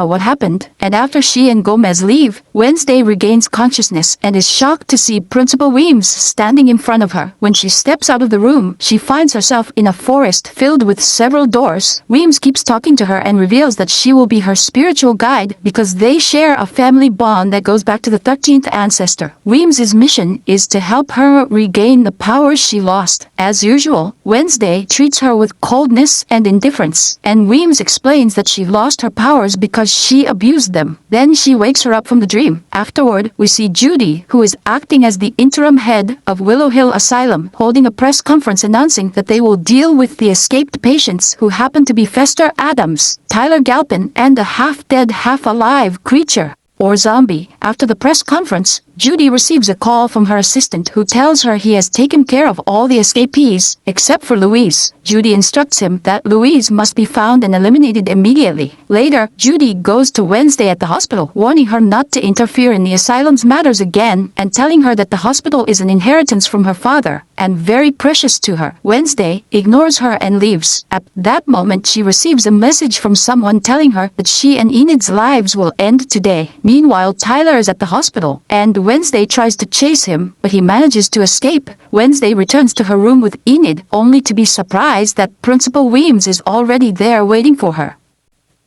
what happened, and after she and Gomez leave, Wednesday regains consciousness and is shocked to see Principal Weems standing in front of her. When she steps out of the room, she finds herself in a forest filled with several doors. Weems keeps talking to her and reveals that she will be her spiritual guide because they share a family bond that goes back to the 13th ancestor. Weems's mission is to help her regain the powers she lost. As usual, Wednesday treats her with coldness and indifference, and Weems explains that she lost her powers because she abused them. Then she wakes her up from the dream. Afterward, we see Judy, who is acting as the interim head of Willow Hill Asylum, holding a press conference announcing that they will deal with the escaped patients who happen to be Wednesday Addams, Tyler Galpin, and a half-dead, half-alive creature, or zombie. After the press conference, Judy receives a call from her assistant who tells her he has taken care of all the escapees, except for Louise. Judy instructs him that Louise must be found and eliminated immediately. Later, Judy goes to Wednesday at the hospital, warning her not to interfere in the asylum's matters again, and telling her that the hospital is an inheritance from her father, and very precious to her. Wednesday ignores her and leaves. At that moment, she receives a message from someone telling her that she and Enid's lives will end today. Meanwhile, Tyler is at the hospital, and Wednesday tries to chase him, but he manages to escape. Wednesday returns to her room with Enid, only to be surprised that Principal Weems is already there waiting for her.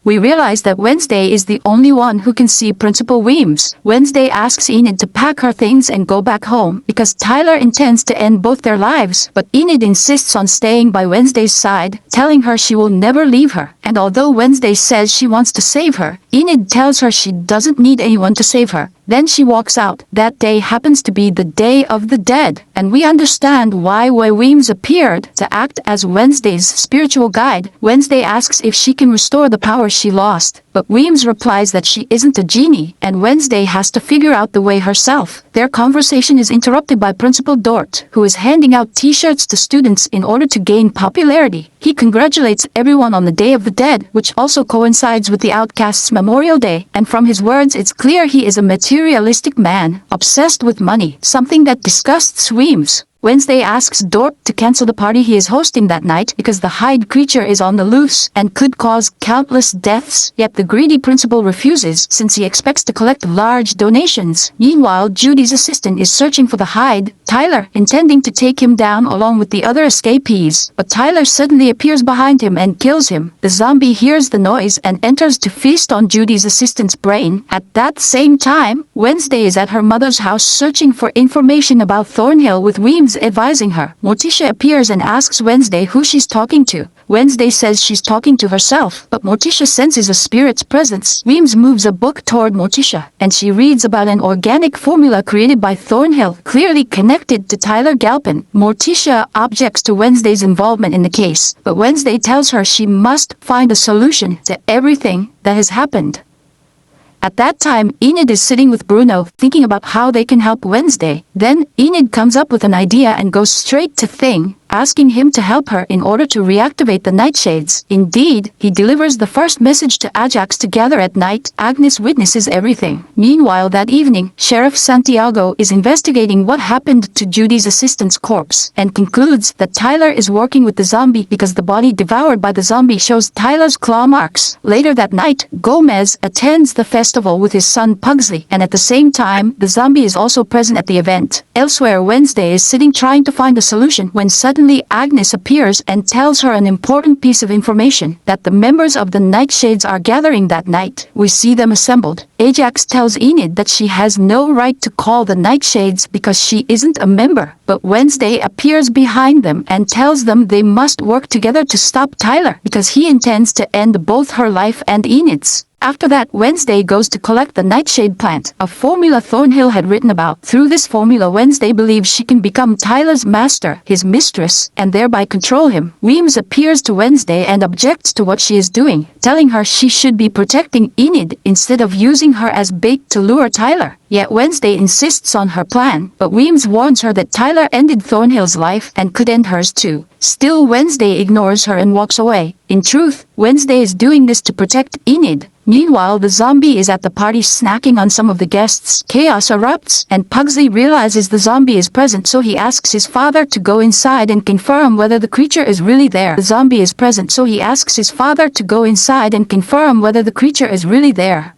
We realize that Wednesday is the only one who can see Principal Weems. Wednesday asks Enid to pack her things and go back home because Tyler intends to end both their lives, but Enid insists on staying by Wednesday's side, telling her she will never leave her. And although Wednesday says she wants to save her, Enid tells her she doesn't need anyone to save her. Then she walks out. That day happens to be the Day of the Dead, and we understand why Weems appeared to act as Wednesday's spiritual guide. Wednesday asks if she can restore the power she lost, but Weems replies that she isn't a genie, and Wednesday has to figure out the way herself. Their conversation is interrupted by Principal Dort, who is handing out t-shirts to students in order to gain popularity. He congratulates everyone on the Day of the Dead, which also coincides with the Outcasts' Memorial Day, and from his words it's clear he is a materialistic man, obsessed with money, something that disgusts Weems. Wednesday asks Dort to cancel the party he is hosting that night because the Hyde creature is on the loose and could cause countless deaths, yet the greedy principal refuses since he expects to collect large donations. Meanwhile, Judy's assistant is searching for the Hyde, Tyler, intending to take him down along with the other escapees, but Tyler suddenly appears behind him and kills him. The zombie hears the noise and enters to feast on Judy's assistant's brain. At that same time, Wednesday is at her mother's house searching for information about Thornhill with Weems advising her. Morticia appears and asks Wednesday who she's talking to. Wednesday says she's talking to herself, but Morticia senses a spirit's presence. Weems moves a book toward Morticia, and she reads about an organic formula created by Thornhill, clearly connected to Tyler Galpin. Morticia objects to Wednesday's involvement in the case, but Wednesday tells her she must find a solution to everything that has happened. At that time, Enid is sitting with Bruno, thinking about how they can help Wednesday. Then, Enid comes up with an idea and goes straight to Thing, asking him to help her in order to reactivate the nightshades. Indeed, he delivers the first message to Ajax to gather at night. Agnes witnesses everything. Meanwhile, that evening, Sheriff Santiago is investigating what happened to Judy's assistant's corpse, and concludes that Tyler is working with the zombie because the body devoured by the zombie shows Tyler's claw marks. Later that night, Gomez attends the festival with his son Pugsley, and at the same time, the zombie is also present at the event. Elsewhere, Wednesday is sitting trying to find a solution when suddenly Agnes appears and tells her an important piece of information, that the members of the Nightshades are gathering that night. We see them assembled. Ajax tells Enid that she has no right to call the Nightshades because she isn't a member, but Wednesday appears behind them and tells them they must work together to stop Tyler because he intends to end both her life and Enid's. After that, Wednesday goes to collect the Nightshade plant, a formula Thornhill had written about. Through this formula, Wednesday believes she can become Tyler's master, his mistress, and thereby control him. Weems appears to Wednesday and objects to what she is doing, telling her she should be protecting Enid instead of using her as bait to lure Tyler. Yet Wednesday insists on her plan, but Weems warns her that Tyler ended Thornhill's life and could end hers too. Still, Wednesday ignores her and walks away. In truth, Wednesday is doing this to protect Enid. Meanwhile, the zombie is at the party snacking on some of the guests. Chaos erupts, and Pugsley realizes the zombie is present, so he asks his father to go inside and confirm whether the creature is really there. The zombie is present, so he asks his father to go inside and confirm whether the creature is really there.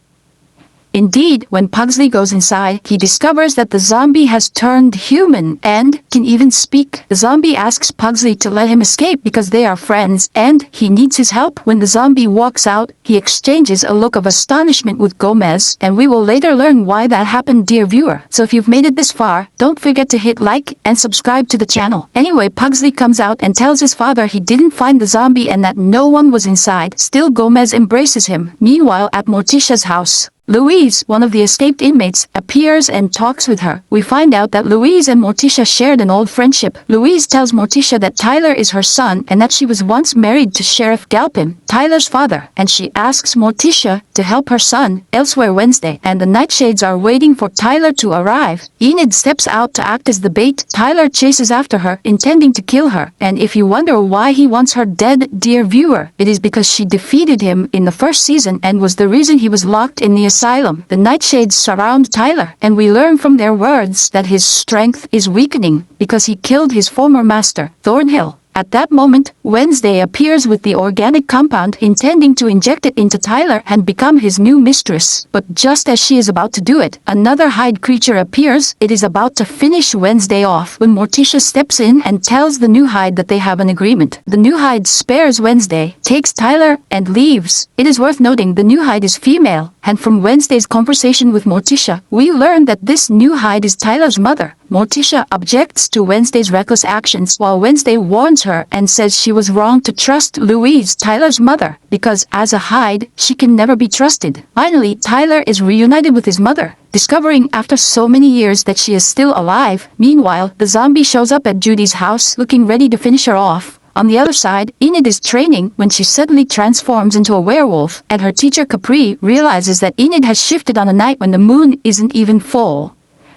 Indeed, when Pugsley goes inside, he discovers that the zombie has turned human and can even speak. The zombie asks Pugsley to let him escape because they are friends and he needs his help. When the zombie walks out, he exchanges a look of astonishment with Gomez, and we will later learn why that happened, dear viewer. So if you've made it this far, don't forget to hit like and subscribe to the channel. Anyway, Pugsley comes out and tells his father he didn't find the zombie and that no one was inside. Still, Gomez embraces him. Meanwhile, at Morticia's house, Louise, one of the escaped inmates, appears and talks with her. We find out that Louise and Morticia shared an old friendship. Louise tells Morticia that Tyler is her son and that she was once married to Sheriff Galpin, Tyler's father, and she asks Morticia to help her son. Elsewhere, Wednesday and the Nightshades are waiting for Tyler to arrive. Enid steps out to act as the bait. Tyler chases after her, intending to kill her. And if you wonder why he wants her dead, dear viewer, it is because she defeated him in the first season and was the reason he was locked in the asylum. The Nightshades surround Tyler, and we learn from their words that his strength is weakening because he killed his former master, Thornhill. At that moment, Wednesday appears with the organic compound, intending to inject it into Tyler and become his new mistress. But just as she is about to do it, another Hyde creature appears. It is about to finish Wednesday off when Morticia steps in and tells the new Hyde that they have an agreement. The new Hyde spares Wednesday, takes Tyler, and leaves. It is worth noting the new Hyde is female, and from Wednesday's conversation with Morticia, we learn that this new Hyde is Tyler's mother. Morticia objects to Wednesday's reckless actions, while Wednesday warns her and says she was wrong to trust Louise, Tyler's mother, because as a Hyde, she can never be trusted. Finally, Tyler is reunited with his mother, discovering after so many years that she is still alive. Meanwhile, the zombie shows up at Judy's house, looking ready to finish her off. On the other side, Enid is training when she suddenly transforms into a werewolf, and her teacher Capri realizes that Enid has shifted on a night when the moon isn't even full.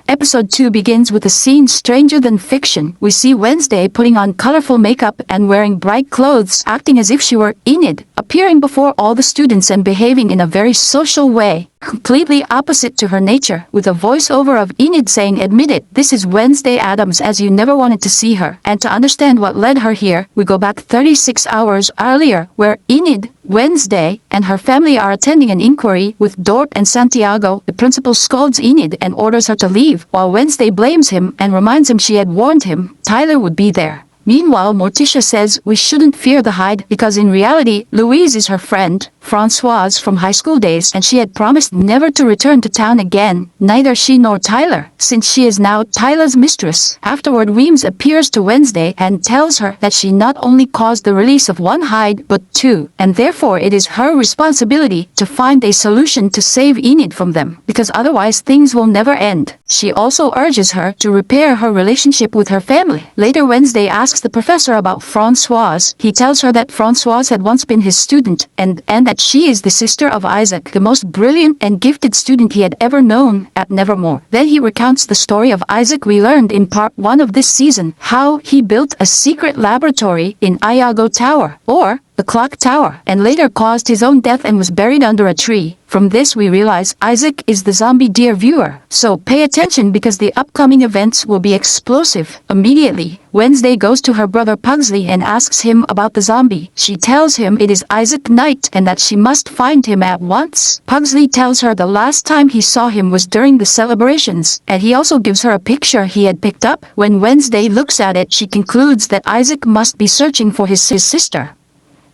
Episode 2 begins with a scene stranger than fiction. We see Wednesday putting on colorful makeup and wearing bright clothes, acting as if she were Enid, appearing before all the students and behaving in a very social way, completely opposite to her nature, with a voiceover of Enid saying, "Admit it, this is Wednesday Addams as you never wanted to see her." And to understand what led her here, we go back 36 hours earlier, where Enid, Wednesday, and her family are attending an inquiry with Dort and Santiago. The principal scolds Enid and orders her to leave, while Wednesday blames him and reminds him she had warned him Tyler would be there. Meanwhile, Morticia says we shouldn't fear the Hyde because in reality, Louise is her friend, Francoise, from high school days, and she had promised never to return to town again, neither she nor Tyler, since she is now Tyler's mistress. Afterward, Weems appears to Wednesday and tells her that she not only caused the release of one Hyde, but two, and therefore it is her responsibility to find a solution to save Enid from them, because otherwise things will never end. She also urges her to repair her relationship with her family. Later, Wednesday asks the professor about Francoise. He tells her that Francoise had once been his student and that she is the sister of Isaac, the most brilliant and gifted student he had ever known at Nevermore. Then he recounts the story of Isaac we learned in part 1 of this season, how he built a secret laboratory in Iago Tower, or the Clock Tower, and later caused his own death and was buried under a tree. From this we realize Isaac is the zombie, dear viewer. So pay attention because the upcoming events will be explosive. Immediately, Wednesday goes to her brother Pugsley and asks him about the zombie. She tells him it is Isaac Knight and that she must find him at once. Pugsley tells her the last time he saw him was during the celebrations, and he also gives her a picture he had picked up. When Wednesday looks at it, she concludes that Isaac must be searching for his sister.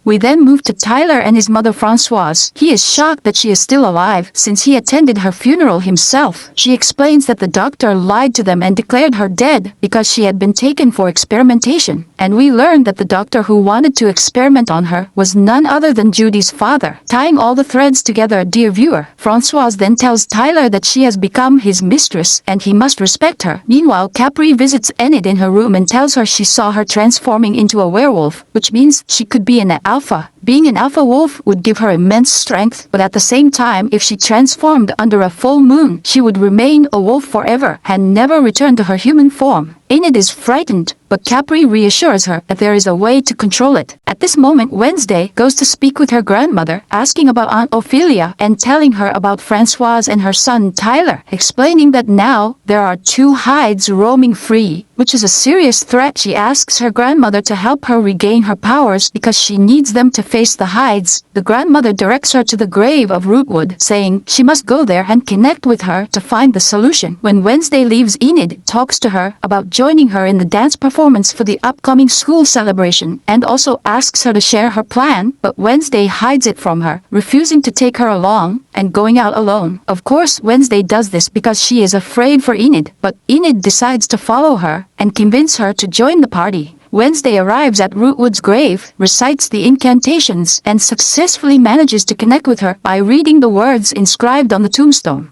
We then move to Tyler and his mother Francoise. He is shocked that she is still alive, since he attended her funeral himself. She explains that the doctor lied to them and declared her dead because she had been taken for experimentation. And we learn that the doctor who wanted to experiment on her was none other than Judy's father. Tying all the threads together, dear viewer, Francoise then tells Tyler that she has become his mistress and he must respect her. Meanwhile, Capri visits Enid in her room and tells her she saw her transforming into a werewolf, which means she could be an alpha. Being an alpha wolf would give her immense strength, but at the same time, if she transformed under a full moon, she would remain a wolf forever and never return to her human form. Enid is frightened, but Capri reassures her that there is a way to control it. At this moment, Wednesday goes to speak with her grandmother, asking about Aunt Ophelia and telling her about Francoise and her son Tyler, explaining that now there are 2 Hydes roaming free, which is a serious threat. She asks her grandmother to help her regain her powers because she needs them to face the Hydes. The grandmother directs her to the grave of Rootwood, saying she must go there and connect with her to find the solution. When Wednesday leaves, Enid talks to her about joining her in the dance performance for the upcoming school celebration and also asks her to share her plan, but Wednesday hides it from her, refusing to take her along and going out alone. Of course, Wednesday does this because she is afraid for Enid, but Enid decides to follow her and convince her to join the party. Wednesday arrives at Rootwood's grave, recites the incantations, and successfully manages to connect with her by reading the words inscribed on the tombstone.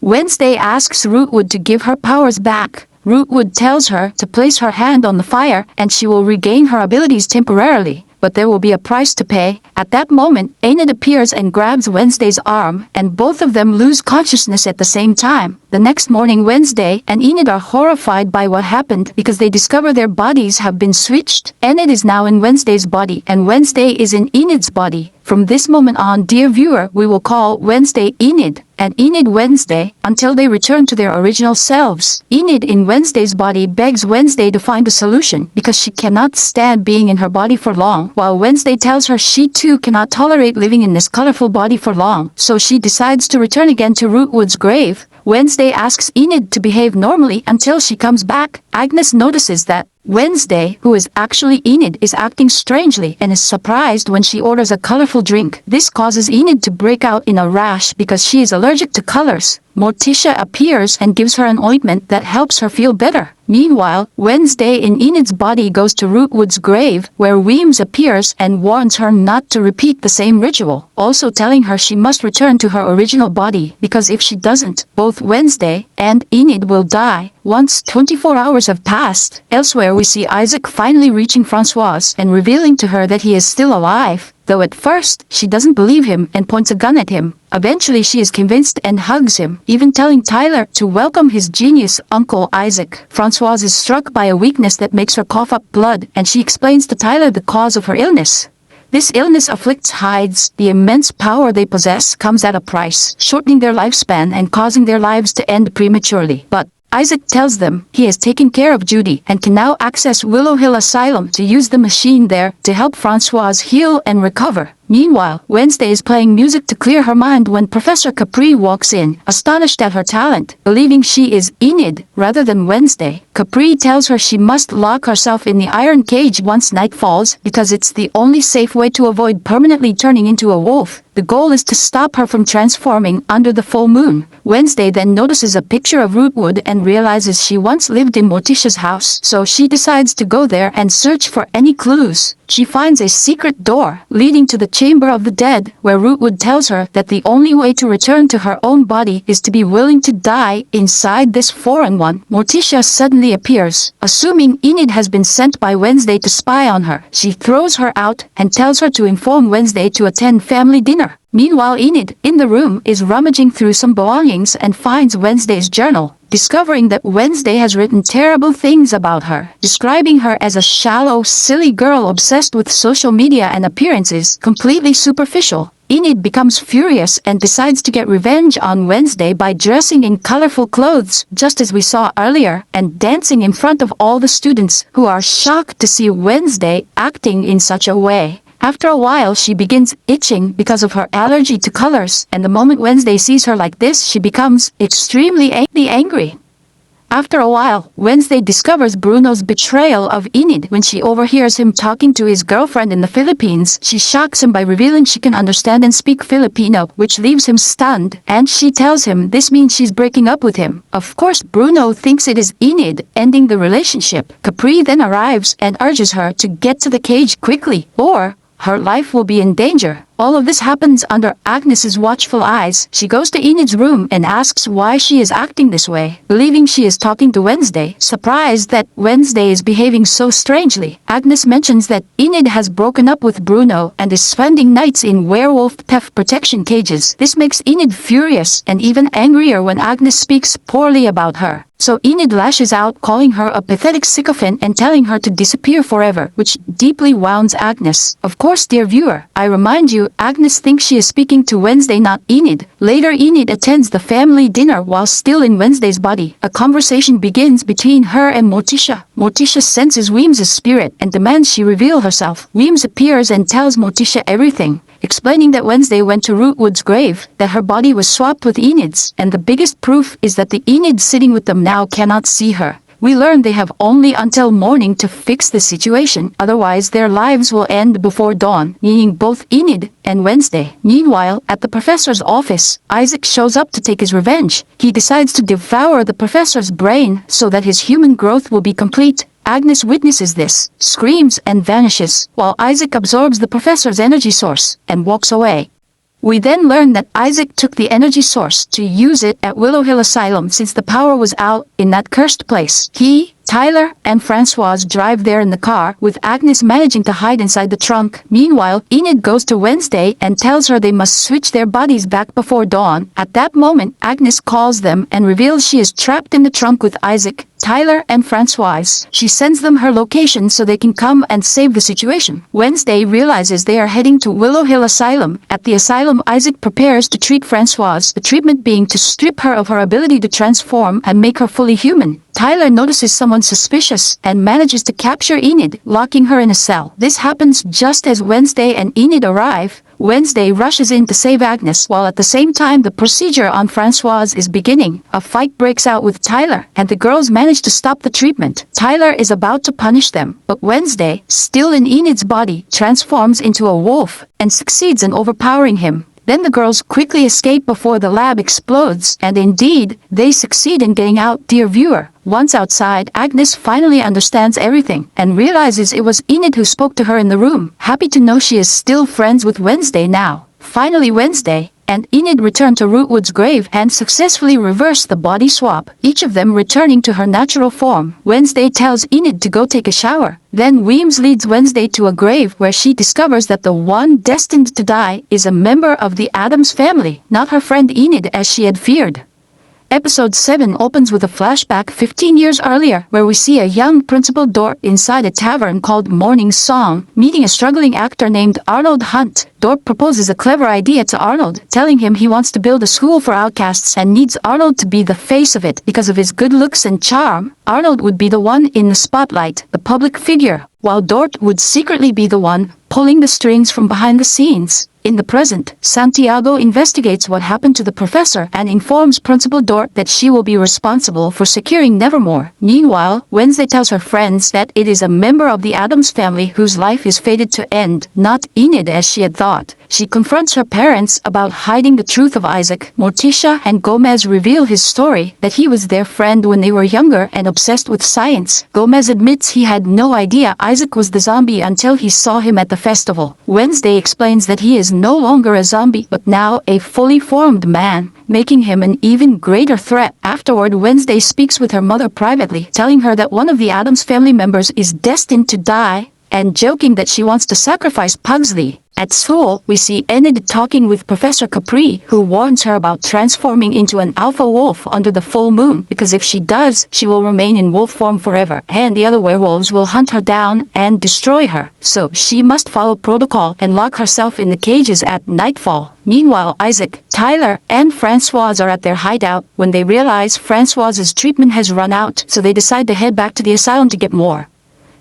Wednesday asks Rootwood to give her powers back. Rootwood tells her to place her hand on the fire and she will regain her abilities temporarily, but there will be a price to pay. At that moment, Enid appears and grabs Wednesday's arm, and both of them lose consciousness at the same time. The next morning, Wednesday and Enid are horrified by what happened because they discover their bodies have been switched. Enid is now in Wednesday's body and Wednesday is in Enid's body. From this moment on, dear viewer, we will call Wednesday Enid and Enid Wednesday until they return to their original selves. Enid in Wednesday's body begs Wednesday to find a solution because she cannot stand being in her body for long, while Wednesday tells her she too cannot tolerate living in this colorful body for long, so she decides to return again to Rootwood's grave. Wednesday asks Enid to behave normally until she comes back. Agnes notices that Wednesday, who is actually Enid, is acting strangely and is surprised when she orders a colorful drink. This causes Enid to break out in a rash because she is allergic to colors. Morticia appears and gives her an ointment that helps her feel better. Meanwhile, Wednesday in Enid's body goes to Rootwood's grave, where Weems appears and warns her not to repeat the same ritual, also telling her she must return to her original body, because if she doesn't, both Wednesday and Enid will die. Once 24 hours have passed, elsewhere we see Isaac finally reaching Francoise and revealing to her that he is still alive, though at first she doesn't believe him and points a gun at him. Eventually she is convinced and hugs him, even telling Tyler to welcome his genius Uncle Isaac. Francoise is struck by a weakness that makes her cough up blood, and she explains to Tyler the cause of her illness. This illness afflicts Hydes. The immense power they possess comes at a price, shortening their lifespan and causing their lives to end prematurely. But Isaac tells them he has taken care of Judy and can now access Willow Hill Asylum to use the machine there to help Francoise heal and recover. Meanwhile, Wednesday is playing music to clear her mind when Professor Capri walks in, astonished at her talent. Believing she is Enid rather than Wednesday, Capri tells her she must lock herself in the iron cage once night falls because it's the only safe way to avoid permanently turning into a wolf. The goal is to stop her from transforming under the full moon. Wednesday then notices a picture of Rootwood and realizes she once lived in Morticia's house, so she decides to go there and search for any clues. She finds a secret door leading to the Chamber of the Dead, where Rootwood tells her that the only way to return to her own body is to be willing to die inside this foreign one. Morticia suddenly appears. Assuming Enid has been sent by Wednesday to spy on her, she throws her out and tells her to inform Wednesday to attend family dinner. Meanwhile, Enid, in the room, is rummaging through some belongings and finds Wednesday's journal, discovering that Wednesday has written terrible things about her, describing her as a shallow, silly girl obsessed with social media and appearances, completely superficial. Enid becomes furious and decides to get revenge on Wednesday by dressing in colorful clothes, just as we saw earlier, and dancing in front of all the students, who are shocked to see Wednesday acting in such a way. After a while, she begins itching because of her allergy to colors, and the moment Wednesday sees her like this, she becomes extremely angry. After a while, Wednesday discovers Bruno's betrayal of Enid when she overhears him talking to his girlfriend in the Philippines. She shocks him by revealing she can understand and speak Filipino, which leaves him stunned, and she tells him this means she's breaking up with him. Of course, Bruno thinks it is Enid ending the relationship. Capri then arrives and urges her to get to the cage quickly, or her life will be in danger. All of this happens under Agnes's watchful eyes. She goes to Enid's room and asks why she is acting this way, believing she is talking to Wednesday. Surprised that Wednesday is behaving so strangely, Agnes mentions that Enid has broken up with Bruno and is spending nights in werewolf theft protection cages. This makes Enid furious and even angrier when Agnes speaks poorly about her. So Enid lashes out, calling her a pathetic sycophant and telling her to disappear forever, which deeply wounds Agnes. Of course, dear viewer, I remind you, Agnes thinks she is speaking to Wednesday, not Enid. Later, Enid attends the family dinner while still in Wednesday's body. A conversation begins between her and Morticia. Morticia senses Weems's spirit and demands she reveal herself. Weems appears and tells Morticia everything, explaining that Wednesday went to Rootwood's grave, that her body was swapped with Enid's, and the biggest proof is that the Enid sitting with them now cannot see her. We learn they have only until morning to fix the situation, otherwise their lives will end before dawn, meaning both Enid and Wednesday. Meanwhile, at the professor's office, Isaac shows up to take his revenge. He decides to devour the professor's brain so that his human growth will be complete. Agnes witnesses this, screams and vanishes, while Isaac absorbs the professor's energy source and walks away. We then learn that Isaac took the energy source to use it at Willow Hill Asylum since the power was out in that cursed place. He, Tyler, and Francoise drive there in the car, with Agnes managing to hide inside the trunk. Meanwhile, Enid goes to Wednesday and tells her they must switch their bodies back before dawn. At that moment, Agnes calls them and reveals she is trapped in the trunk with Isaac, Tyler, and Francoise. She sends them her location so they can come and save the situation. Wednesday realizes they are heading to Willow Hill Asylum. At the asylum, Isaac prepares to treat Francoise, the treatment being to strip her of her ability to transform and make her fully human. Tyler notices someone suspicious and manages to capture Enid, locking her in a cell. This happens just as Wednesday and Enid arrive. Wednesday rushes in to save Agnes, while at the same time the procedure on Francoise is beginning. A fight breaks out with Tyler, and the girls manage to stop the treatment. Tyler is about to punish them, but Wednesday, still in Enid's body, transforms into a wolf and succeeds in overpowering him. Then the girls quickly escape before the lab explodes, and indeed, they succeed in getting out. Dear viewer, once outside, Agnes finally understands everything and realizes it was Enid who spoke to her in the room, happy to know she is still friends with Wednesday now. Finally, Wednesday and Enid return to Rootwood's grave and successfully reverse the body swap, each of them returning to her natural form. Wednesday tells Enid to go take a shower. Then Weems leads Wednesday to a grave where she discovers that the one destined to die is a member of the Addams family, not her friend Enid as she had feared. Episode 7 opens with a flashback 15 years earlier, where we see a young Principal Dort inside a tavern called Morning Song, meeting a struggling actor named Arnold Hunt. Dort proposes a clever idea to Arnold, telling him he wants to build a school for outcasts and needs Arnold to be the face of it. Because of his good looks and charm, Arnold would be the one in the spotlight, the public figure, while Dort would secretly be the one pulling the strings from behind the scenes. In the present, Santiago investigates what happened to the professor and informs Principal Dort that she will be responsible for securing Nevermore. Meanwhile, Wednesday tells her friends that it is a member of the Addams family whose life is fated to end, not Enid as she had thought. She confronts her parents about hiding the truth of Isaac. Morticia and Gomez reveal his story, that he was their friend when they were younger and obsessed with science. Gomez admits he had no idea Isaac was the zombie until he saw him at the festival. Wednesday explains that he is no longer a zombie, but now a fully formed man, making him an even greater threat. Afterward, Wednesday speaks with her mother privately, telling her that one of the Addams family members is destined to die, and joking that she wants to sacrifice Pugsley. At school, we see Enid talking with Professor Capri, who warns her about transforming into an alpha wolf under the full moon, because if she does, she will remain in wolf form forever, and the other werewolves will hunt her down and destroy her. So she must follow protocol and lock herself in the cages at nightfall. Meanwhile, Isaac, Tyler, and Francoise are at their hideout when they realize Francoise's treatment has run out, so they decide to head back to the asylum to get more.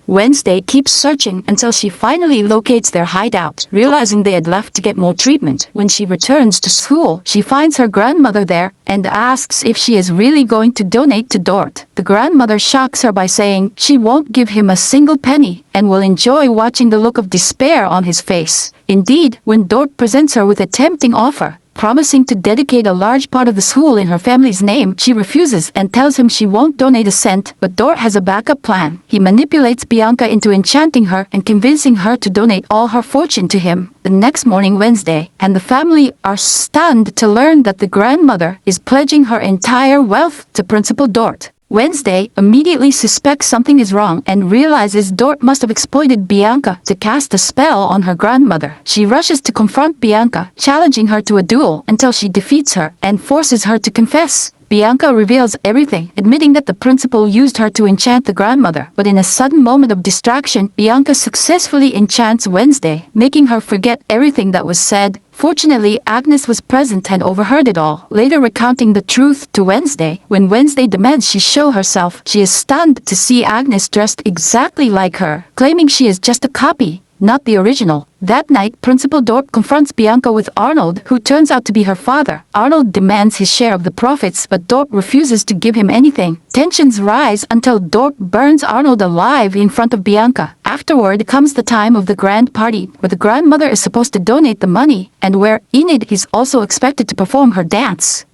Wednesday keeps searching until she finally locates their hideout, realizing they had left to get more treatment. When she returns to school, she finds her grandmother there and asks if she is really going to donate to Dort. The grandmother shocks her by saying she won't give him a single penny and will enjoy watching the look of despair on his face. Indeed, when Dort presents her with a tempting offer, promising to dedicate a large part of the school in her family's name. She refuses and tells him she won't donate a cent, but Dort has a backup plan. He manipulates Bianca into enchanting her and convincing her to donate all her fortune to him. The next morning, Wednesday, and the family are stunned to learn that the grandmother is pledging her entire wealth to Principal Dort. Wednesday immediately suspects something is wrong and realizes Dort must have exploited Bianca to cast a spell on her grandmother. She rushes to confront Bianca, challenging her to a duel until she defeats her and forces her to confess. Bianca reveals everything, admitting that the principal used her to enchant the grandmother. But in a sudden moment of distraction, Bianca successfully enchants Wednesday, making her forget everything that was said. Fortunately, Agnes was present and overheard it all, later recounting the truth to Wednesday. When Wednesday demands she show herself, she is stunned to see Agnes dressed exactly like her, claiming she is just a copy, not the original. That night, Principal Dort confronts Bianca with Arnold, who turns out to be her father. Arnold demands his share of the profits, but Dort refuses to give him anything. Tensions rise until Dort burns Arnold alive in front of Bianca. Afterward comes the time of the grand party, where the grandmother is supposed to donate the money, and where Enid is also expected to perform her dance.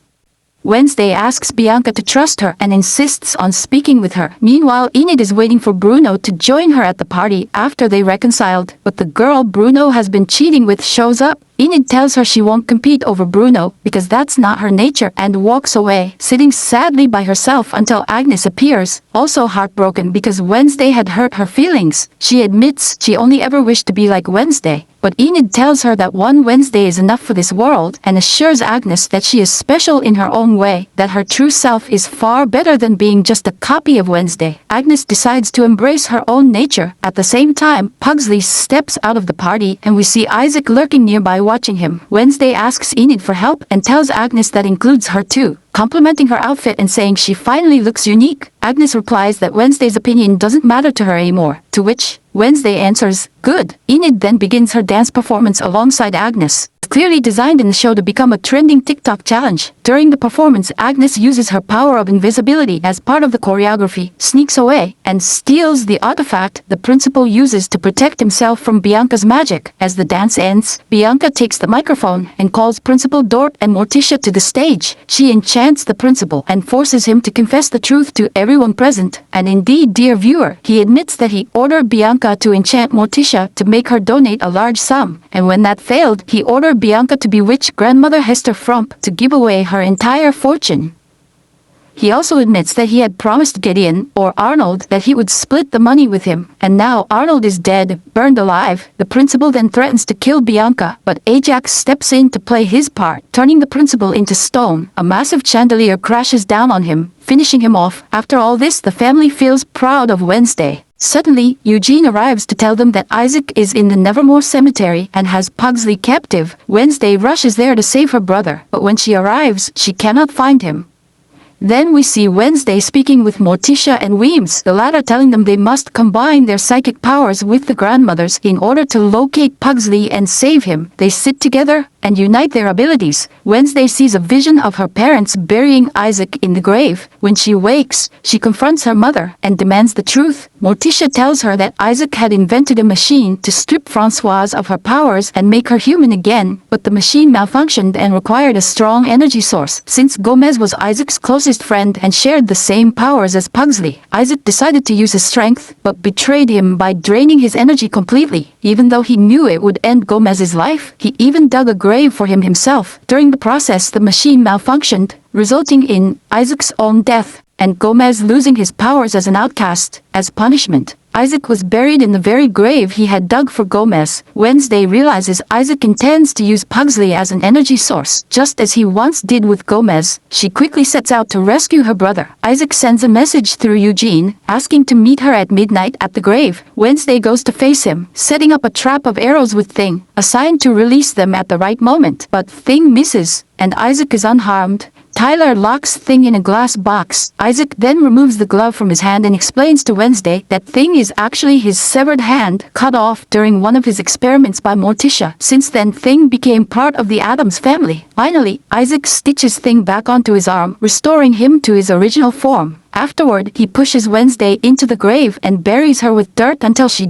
Wednesday asks Bianca to trust her and insists on speaking with her. Meanwhile, Enid is waiting for Bruno to join her at the party after they reconciled, but the girl Bruno has been cheating with shows up. Enid tells her she won't compete over Bruno because that's not her nature and walks away, sitting sadly by herself until Agnes appears, also heartbroken because Wednesday had hurt her feelings. She admits she only ever wished to be like Wednesday, but Enid tells her that one Wednesday is enough for this world and assures Agnes that she is special in her own way, that her true self is far better than being just a copy of Wednesday. Agnes decides to embrace her own nature. At the same time, Pugsley steps out of the party and we see Isaac lurking nearby watching him. Wednesday asks Enid for help and tells Agnes that includes her too, complimenting her outfit and saying she finally looks unique. Agnes replies that Wednesday's opinion doesn't matter to her anymore, to which Wednesday answers, "Good." Enid then begins her dance performance alongside Agnes, clearly designed in the show to become a trending TikTok challenge. During the performance, Agnes uses her power of invisibility as part of the choreography, sneaks away, and steals the artifact the principal uses to protect himself from Bianca's magic. As the dance ends, Bianca takes the microphone and calls Principal Dort and Morticia to the stage. She enchants the principal and forces him to confess the truth to everyone present. And indeed, dear viewer, he admits that he ordered Bianca to enchant Morticia to make her donate a large sum, and when that failed, he ordered Bianca to bewitch grandmother Hester Frump to give away her entire fortune. He also admits that he had promised Gideon, or Arnold, that he would split the money with him, and now Arnold is dead, burned alive. The principal then threatens to kill Bianca, but Ajax steps in to play his part, turning the principal into stone. A massive chandelier crashes down on him, finishing him off. After all this, the family feels proud of Wednesday. Suddenly, Eugene arrives to tell them that Isaac is in the Nevermore Cemetery and has Pugsley captive. Wednesday rushes there to save her brother, but when she arrives, she cannot find him. Then we see Wednesday speaking with Morticia and Weems, the latter telling them they must combine their psychic powers with the grandmother's in order to locate Pugsley and save him. They sit together and unite their abilities. Wednesday sees a vision of her parents burying Isaac in the grave. When she wakes, she confronts her mother and demands the truth. Morticia tells her that Isaac had invented a machine to strip Françoise of her powers and make her human again, but the machine malfunctioned and required a strong energy source. Since Gomez was Isaac's closest friend and shared the same powers as Pugsley, Isaac decided to use his strength, but betrayed him by draining his energy completely. Even though he knew it would end Gomez's life, he even dug a grave for him himself. During the process, the machine malfunctioned, resulting in Isaac's own death, and Gomez losing his powers as an outcast. As punishment, Isaac was buried in the very grave he had dug for Gomez. Wednesday realizes Isaac intends to use Pugsley as an energy source, just as he once did with Gomez. She quickly sets out to rescue her brother. Isaac sends a message through Eugene, asking to meet her at midnight at the grave. Wednesday goes to face him, setting up a trap of arrows with Thing, assigned to release them at the right moment. But Thing misses, and Isaac is unharmed. Tyler locks Thing in a glass box. Isaac then removes the glove from his hand and explains to Wednesday that Thing is actually his severed hand, cut off during one of his experiments by Morticia. Since then, Thing became part of the Addams family. Finally, Isaac stitches Thing back onto his arm, restoring him to his original form. Afterward, he pushes Wednesday into the grave and buries her with dirt until she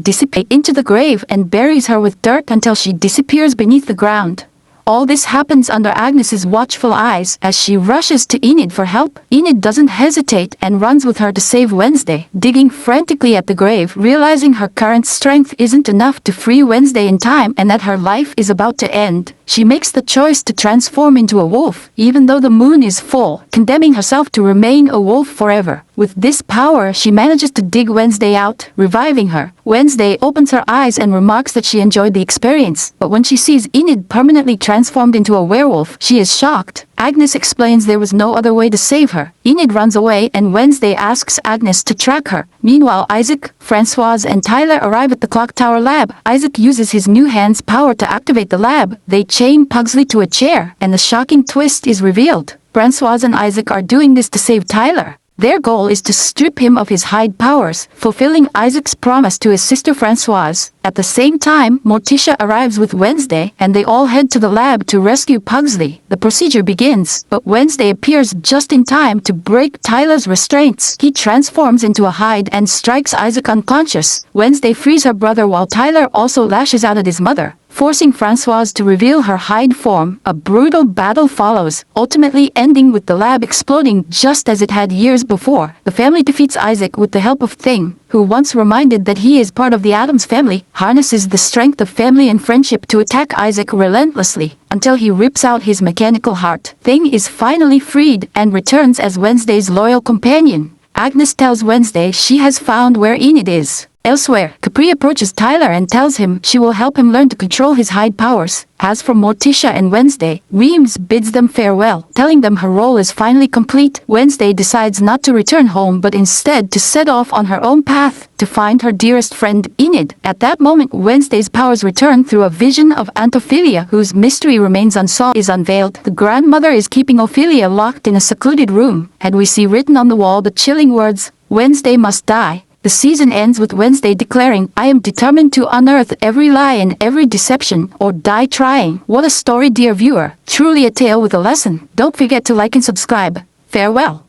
disappears beneath the ground. All this happens under Agnes's watchful eyes as she rushes to Enid for help. Enid doesn't hesitate and runs with her to save Wednesday, digging frantically at the grave, realizing her current strength isn't enough to free Wednesday in time and that her life is about to end. She makes the choice to transform into a wolf, even though the moon is full, condemning herself to remain a wolf forever. With this power, she manages to dig Wednesday out, reviving her. Wednesday opens her eyes and remarks that she enjoyed the experience, but when she sees Enid permanently transformed into a werewolf, she is shocked. Agnes explains there was no other way to save her. Enid runs away and Wednesday asks Agnes to track her. Meanwhile, Isaac, Francoise, and Tyler arrive at the clock tower lab. Isaac uses his new hand's power to activate the lab. They chain Pugsley to a chair, and the shocking twist is revealed. Francoise and Isaac are doing this to save Tyler. Their goal is to strip him of his Hyde powers, fulfilling Isaac's promise to his sister Francoise. At the same time, Morticia arrives with Wednesday, and they all head to the lab to rescue Pugsley. The procedure begins, but Wednesday appears just in time to break Tyler's restraints. He transforms into a Hyde and strikes Isaac unconscious. Wednesday frees her brother while Tyler also lashes out at his mother, forcing Francoise to reveal her Hyde form. A brutal battle follows, ultimately ending with the lab exploding just as it had years before. The family defeats Isaac with the help of Thing, who, once reminded that he is part of the Addams family, harnesses the strength of family and friendship to attack Isaac relentlessly until he rips out his mechanical heart. Thing is finally freed and returns as Wednesday's loyal companion. Agnes tells Wednesday she has found where Enid is. Elsewhere, Capri approaches Tyler and tells him she will help him learn to control his Hyde powers. As for Morticia and Wednesday, Weems bids them farewell, telling them her role is finally complete. Wednesday decides not to return home but instead to set off on her own path to find her dearest friend, Enid. At that moment, Wednesday's powers return through a vision of Aunt Ophelia, whose mystery remains unsolved, is unveiled. The grandmother is keeping Ophelia locked in a secluded room, and we see written on the wall the chilling words, "Wednesday must die." The season ends with Wednesday declaring, "I am determined to unearth every lie and every deception, or die trying." What a story, dear viewer. Truly a tale with a lesson. Don't forget to like and subscribe. Farewell.